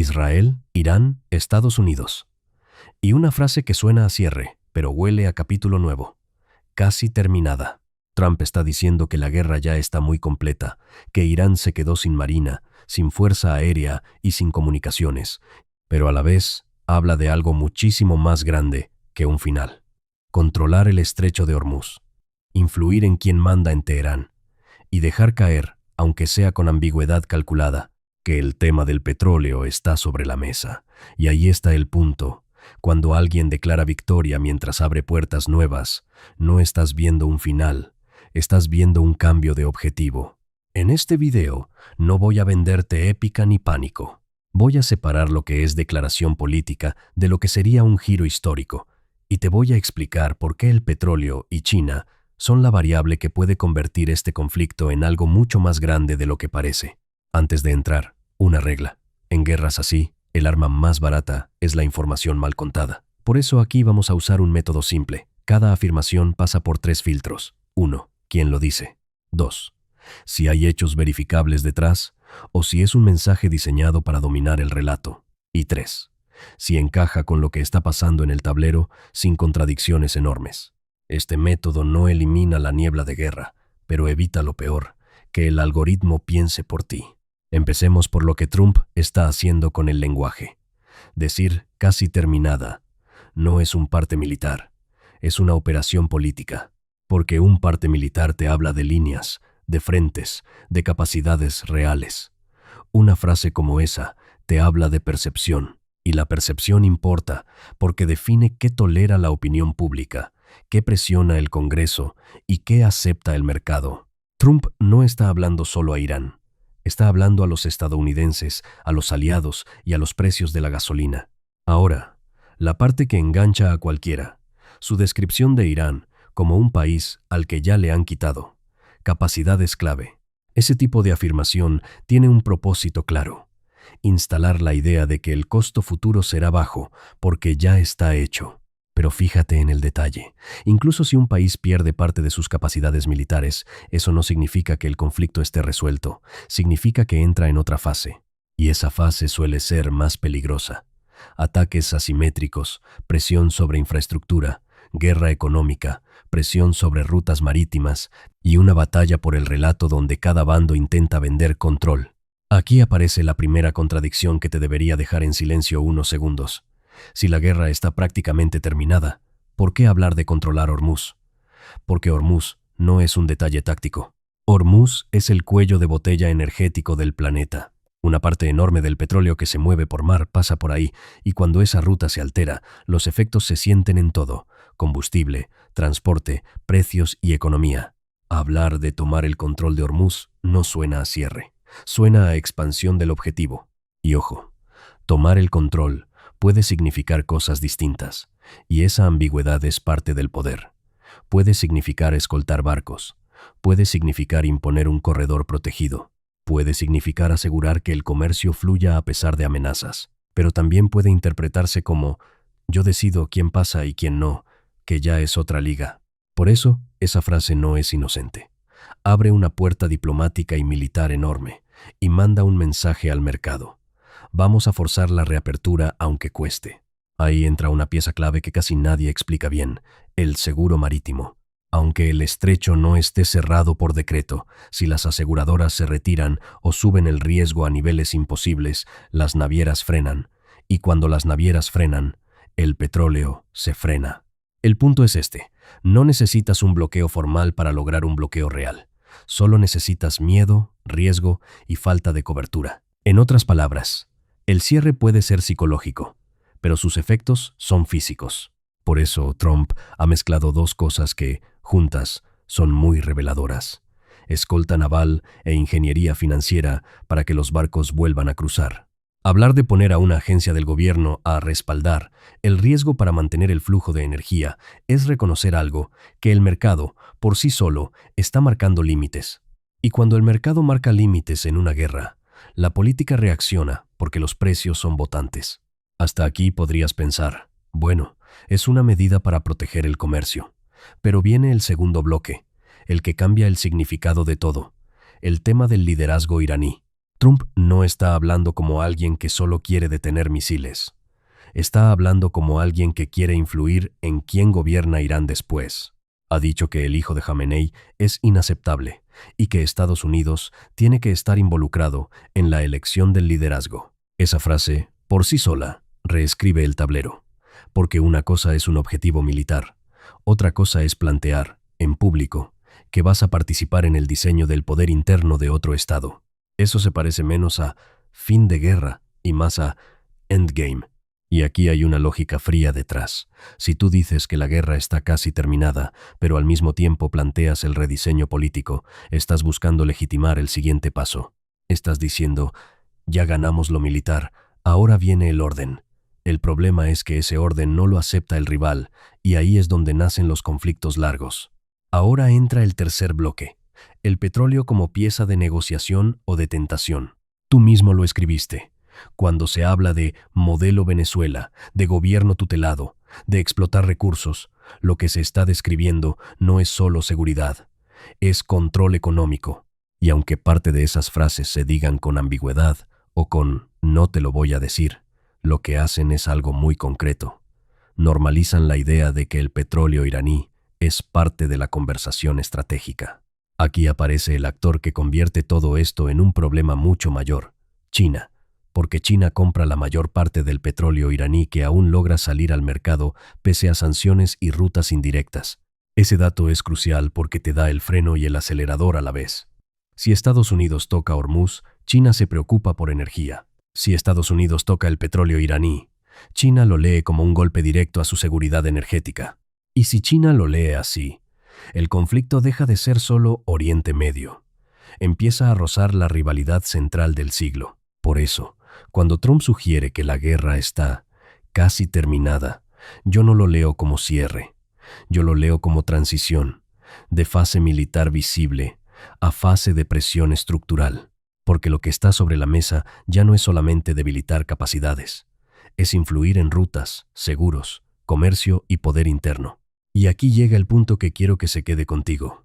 Israel, Irán, Estados Unidos. Y una frase que suena a cierre, pero huele a capítulo nuevo. Casi terminada. Trump está diciendo que la guerra ya está muy completa, que Irán se quedó sin marina, sin fuerza aérea y sin comunicaciones, pero a la vez habla de algo muchísimo más grande que un final. Controlar el estrecho de Hormuz, influir en quien manda en Teherán y dejar caer, aunque sea con ambigüedad calculada, que el tema del petróleo está sobre la mesa. Y ahí está el punto. Cuando alguien declara victoria mientras abre puertas nuevas, no estás viendo un final, estás viendo un cambio de objetivo. En este video no voy a venderte épica ni pánico. Voy a separar lo que es declaración política de lo que sería un giro histórico, y te voy a explicar por qué el petróleo y China son la variable que puede convertir este conflicto en algo mucho más grande de lo que parece. Antes de entrar, una regla. En guerras así, el arma más barata es la información mal contada. Por eso aquí vamos a usar un método simple. Cada afirmación pasa por 3 filtros. 1. ¿Quién lo dice? 2. Si hay hechos verificables detrás, o si es un mensaje diseñado para dominar el relato. Y 3. Si encaja con lo que está pasando en el tablero sin contradicciones enormes. Este método no elimina la niebla de guerra, pero evita lo peor, que el algoritmo piense por ti. Empecemos por lo que Trump está haciendo con el lenguaje. Decir casi terminada no es un parte militar, es una operación política, porque un parte militar te habla de líneas, de frentes, de capacidades reales. Una frase como esa te habla de percepción, y la percepción importa porque define qué tolera la opinión pública, qué presiona el Congreso y qué acepta el mercado. Trump no está hablando solo a Irán. Está hablando a los estadounidenses, a los aliados y a los precios de la gasolina. Ahora, la parte que engancha a cualquiera, su descripción de Irán como un país al que ya le han quitado. Capacidades clave. Ese tipo de afirmación tiene un propósito claro. Instalar la idea de que el costo futuro será bajo porque ya está hecho. Pero fíjate en el detalle. Incluso si un país pierde parte de sus capacidades militares, eso no significa que el conflicto esté resuelto. Significa que entra en otra fase. Y esa fase suele ser más peligrosa. Ataques asimétricos, presión sobre infraestructura, guerra económica, presión sobre rutas marítimas y una batalla por el relato donde cada bando intenta vender control. Aquí aparece la primera contradicción que te debería dejar en silencio unos segundos. Si la guerra está prácticamente terminada, ¿por qué hablar de controlar Hormuz? Porque Hormuz no es un detalle táctico. Hormuz es el cuello de botella energético del planeta. Una parte enorme del petróleo que se mueve por mar pasa por ahí, y cuando esa ruta se altera, los efectos se sienten en todo: combustible, transporte, precios y economía. Hablar de tomar el control de Hormuz no suena a cierre, suena a expansión del objetivo. Y ojo, tomar el control puede significar cosas distintas, y esa ambigüedad es parte del poder. Puede significar escoltar barcos, puede significar imponer un corredor protegido, puede significar asegurar que el comercio fluya a pesar de amenazas, pero también puede interpretarse como yo decido quién pasa y quién no, que ya es otra liga. Por eso, esa frase no es inocente. Abre una puerta diplomática y militar enorme y manda un mensaje al mercado. Vamos a forzar la reapertura aunque cueste. Ahí entra una pieza clave que casi nadie explica bien: el seguro marítimo. Aunque el estrecho no esté cerrado por decreto, si las aseguradoras se retiran o suben el riesgo a niveles imposibles, las navieras frenan. Y cuando las navieras frenan, el petróleo se frena. El punto es este: no necesitas un bloqueo formal para lograr un bloqueo real. Solo necesitas miedo, riesgo y falta de cobertura. En otras palabras, el cierre puede ser psicológico, pero sus efectos son físicos. Por eso Trump ha mezclado dos cosas que, juntas, son muy reveladoras: escolta naval e ingeniería financiera para que los barcos vuelvan a cruzar. Hablar de poner a una agencia del gobierno a respaldar el riesgo para mantener el flujo de energía es reconocer algo: que el mercado, por sí solo, está marcando límites. Y cuando el mercado marca límites en una guerra, la política reacciona porque los precios son votantes. Hasta aquí podrías pensar, bueno, es una medida para proteger el comercio. Pero viene el segundo bloque, el que cambia el significado de todo: el tema del liderazgo iraní. Trump no está hablando como alguien que solo quiere detener misiles. Está hablando como alguien que quiere influir en quién gobierna Irán después. Ha dicho que el hijo de Jamenei es inaceptable y que Estados Unidos tiene que estar involucrado en la elección del liderazgo. Esa frase, por sí sola, reescribe el tablero, porque una cosa es un objetivo militar, otra cosa es plantear, en público, que vas a participar en el diseño del poder interno de otro Estado. Eso se parece menos a fin de guerra y más a endgame. Y aquí hay una lógica fría detrás. Si tú dices que la guerra está casi terminada, pero al mismo tiempo planteas el rediseño político, estás buscando legitimar el siguiente paso. Estás diciendo, ya ganamos lo militar, ahora viene el orden. El problema es que ese orden no lo acepta el rival, y ahí es donde nacen los conflictos largos. Ahora entra el tercer bloque, el petróleo como pieza de negociación o de tentación. Tú mismo lo escribiste. Cuando se habla de modelo Venezuela, de gobierno tutelado, de explotar recursos, lo que se está describiendo no es solo seguridad, es control económico. Y aunque parte de esas frases se digan con ambigüedad o con no te lo voy a decir, lo que hacen es algo muy concreto. Normalizan la idea de que el petróleo iraní es parte de la conversación estratégica. Aquí aparece el actor que convierte todo esto en un problema mucho mayor, China, porque China compra la mayor parte del petróleo iraní que aún logra salir al mercado pese a sanciones y rutas indirectas. Ese dato es crucial porque te da el freno y el acelerador a la vez. Si Estados Unidos toca Hormuz, China se preocupa por energía. Si Estados Unidos toca el petróleo iraní, China lo lee como un golpe directo a su seguridad energética. Y si China lo lee así, el conflicto deja de ser solo Oriente Medio. Empieza a rozar la rivalidad central del siglo. Por eso, cuando Trump sugiere que la guerra está casi terminada, yo no lo leo como cierre, yo lo leo como transición, de fase militar visible a fase de presión estructural, porque lo que está sobre la mesa ya no es solamente debilitar capacidades, es influir en rutas, seguros, comercio y poder interno. Y aquí llega el punto que quiero que se quede contigo.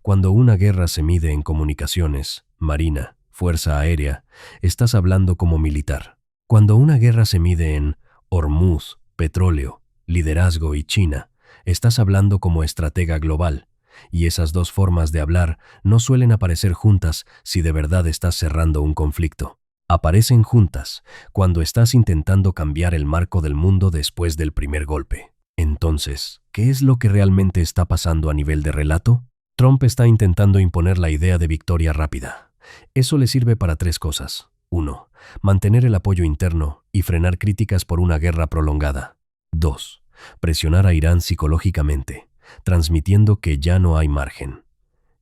Cuando una guerra se mide en comunicaciones, marina, fuerza aérea, estás hablando como militar. Cuando una guerra se mide en Hormuz, petróleo, liderazgo y China, estás hablando como estratega global. Y esas dos formas de hablar no suelen aparecer juntas si de verdad estás cerrando un conflicto. Aparecen juntas cuando estás intentando cambiar el marco del mundo después del primer golpe. Entonces, ¿qué es lo que realmente está pasando a nivel de relato? Trump está intentando imponer la idea de victoria rápida. Eso le sirve para tres cosas. 1. Mantener el apoyo interno y frenar críticas por una guerra prolongada. 2. Presionar a Irán psicológicamente, transmitiendo que ya no hay margen.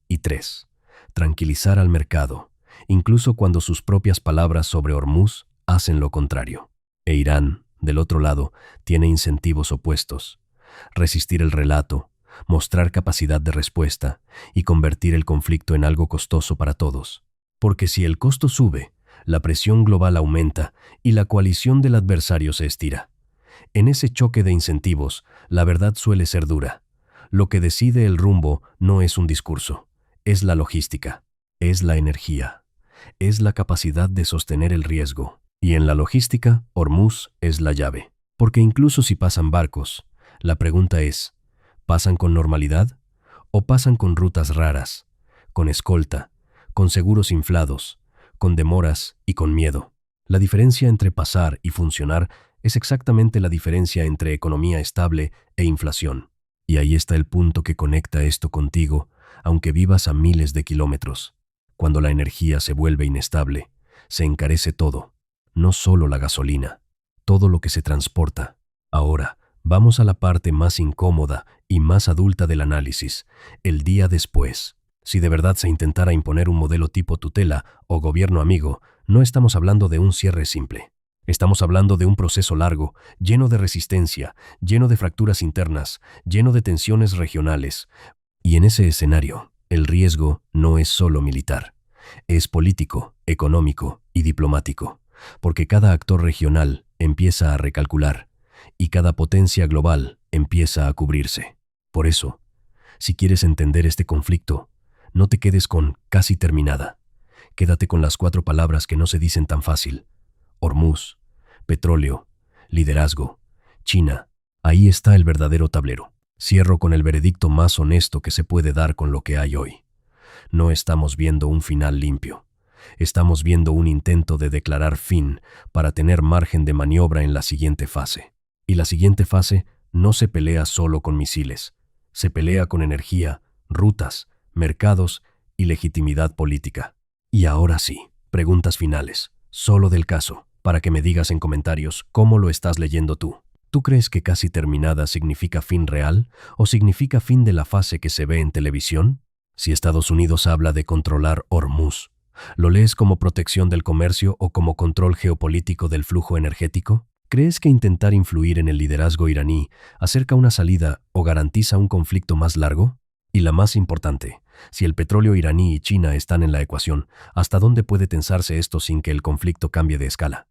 Y 3. Tranquilizar al mercado, incluso cuando sus propias palabras sobre Hormuz hacen lo contrario. E Irán, del otro lado, tiene incentivos opuestos. Resistir el relato, mostrar capacidad de respuesta y convertir el conflicto en algo costoso para todos. Porque si el costo sube, la presión global aumenta y la coalición del adversario se estira. En ese choque de incentivos, la verdad suele ser dura. Lo que decide el rumbo no es un discurso, es la logística, es la energía, es la capacidad de sostener el riesgo. Y en la logística, Hormuz es la llave. Porque incluso si pasan barcos, la pregunta es, ¿pasan con normalidad? ¿O pasan con rutas raras, con escolta, con seguros inflados, con demoras y con miedo? La diferencia entre pasar y funcionar es exactamente la diferencia entre economía estable e inflación. Y ahí está el punto que conecta esto contigo, aunque vivas a miles de kilómetros. Cuando la energía se vuelve inestable, se encarece todo, no solo la gasolina, todo lo que se transporta. Ahora, vamos a la parte más incómoda y más adulta del análisis, el día después. Si de verdad se intentara imponer un modelo tipo tutela o gobierno amigo, no estamos hablando de un cierre simple. Estamos hablando de un proceso largo, lleno de resistencia, lleno de fracturas internas, lleno de tensiones regionales. Y en ese escenario, el riesgo no es solo militar. Es político, económico y diplomático, porque cada actor regional empieza a recalcular y cada potencia global empieza a cubrirse. Por eso, si quieres entender este conflicto, no te quedes con casi terminada. Quédate con las 4 palabras que no se dicen tan fácil. Hormuz, petróleo, liderazgo, China. Ahí está el verdadero tablero. Cierro con el veredicto más honesto que se puede dar con lo que hay hoy. No estamos viendo un final limpio. Estamos viendo un intento de declarar fin para tener margen de maniobra en la siguiente fase. Y la siguiente fase no se pelea solo con misiles. Se pelea con energía, rutas, mercados y legitimidad política. Y ahora sí, preguntas finales, solo del caso, para que me digas en comentarios cómo lo estás leyendo tú. ¿Tú crees que casi terminada significa fin real o significa fin de la fase que se ve en televisión? Si Estados Unidos habla de controlar Hormuz, ¿lo lees como protección del comercio o como control geopolítico del flujo energético? ¿Crees que intentar influir en el liderazgo iraní acerca una salida o garantiza un conflicto más largo? Y la más importante, si el petróleo iraní y China están en la ecuación, ¿hasta dónde puede tensarse esto sin que el conflicto cambie de escala?